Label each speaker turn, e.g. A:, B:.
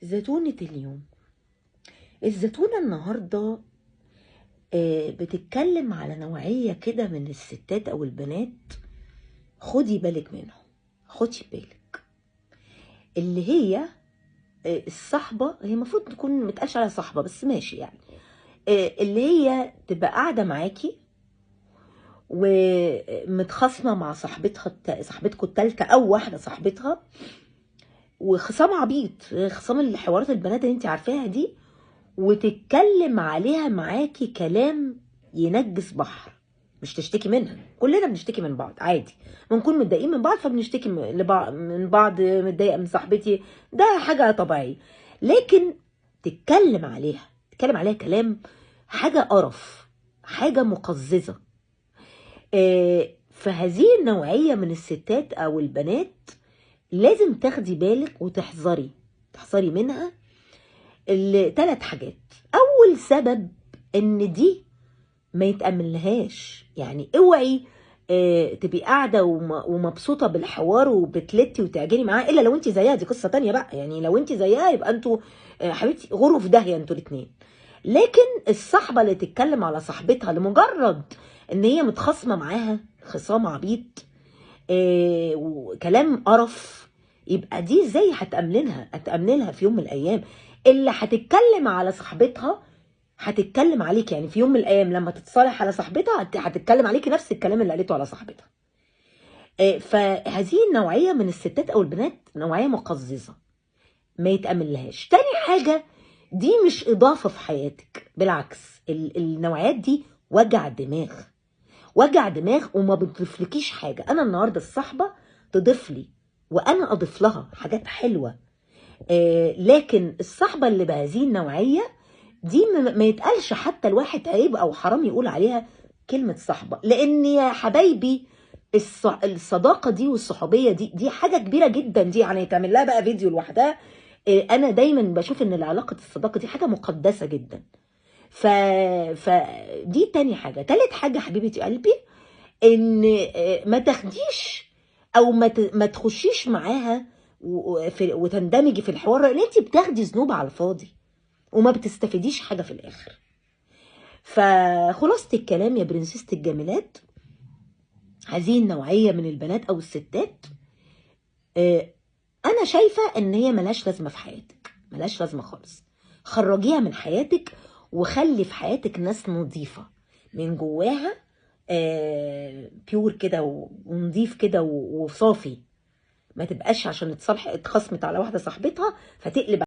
A: زتونة اليوم. الزتونة النهاردة بتتكلم على نوعية كده من الستات أو البنات. خدي بالك منهم، خدي بالك. اللي هي الصحبة، هي المفروض تكون متقالش عليها صحبة بس ماشي يعني. اللي هي تبقى قاعدة معاكي ومتخاصمة مع صاحبتكم التالتة أو واحدة صاحبتها، وخصام عبيط، خصام الحوارات البنات اللي انت عارفاها دي، وتتكلم عليها معاكي كلام ينجس بحر. مش تشتكي منها، كلنا بنشتكي من بعض عادي، بنكون متضايقين من بعض فبنشتكي من بعض، متضايقه من صاحبتي، ده حاجه طبيعيه. لكن تتكلم عليها كلام، حاجه قرف، حاجه مقززه. فهذه النوعيه من الستات او البنات لازم تاخدي بالك وتحذري منها. الثلاث حاجات. اول سبب ان دي ما يتأمنلهاش، يعني اوعي تبقي قاعده ومبسوطه بالحوار وبتلتي وتعجني معاه، الا لو انت زيها، دي قصه تانية بقى. يعني لو انت زيها يبقى انتوا حبيبتي غروا في داهيه انتوا الاثنين. لكن الصحبه اللي تتكلم على صاحبتها لمجرد ان هي متخاصمه معاها خصام عبيط وكلام قرف، يبقى دي ازاي هتأمنلها في يوم من الايام؟ اللي هتتكلم على صاحبتها هتتكلم عليك، يعني في يوم من الايام لما تتصالح على صاحبتها هتتكلم عليكي نفس الكلام اللي قالته على صاحبتها. فهذه النوعيه من الستات او البنات نوعيه مقززه، ما يتأمنلهاش. تاني حاجه، دي مش اضافه في حياتك، بالعكس النوعيات دي وجع دماغ، وجع دماغ وما بتضيفلكيش حاجه. انا النهارده الصحبه تضيف لي وانا اضيف لها حاجات حلوه، لكن الصحبه اللي بهذه النوعيه دي ما يتقالش حتى الواحد عيب او حرام يقول عليها كلمه صحبه. لان يا حبايبي الصداقه دي والصحوبيه دي حاجه كبيره جدا، دي يعني يتعمل لها بقى فيديو لوحدها. انا دايما بشوف ان علاقه الصداقه دي حاجه مقدسه جدا. فدي تاني حاجه. تالت حاجه حبيبه قلبي، ان ما تاخديش او ما تخشيش معاها وتندمجي في الحوار، لان انت بتاخدي ذنوب على الفاضي وما بتستفيديش حاجه في الاخر. فخلاصه الكلام يا برنسيسة الجميلات، هذه النوعيه من البنات او الستات انا شايفه ان هي ملهاش لازمه في حياتك، ملهاش لازمه خالص. خرجيها من حياتك وخلي في حياتك ناس نظيفه من جواها، بيور كده ونضيف كده وصافي. ما تبقاش عشان اتخصمت على واحده صاحبتها فتقلب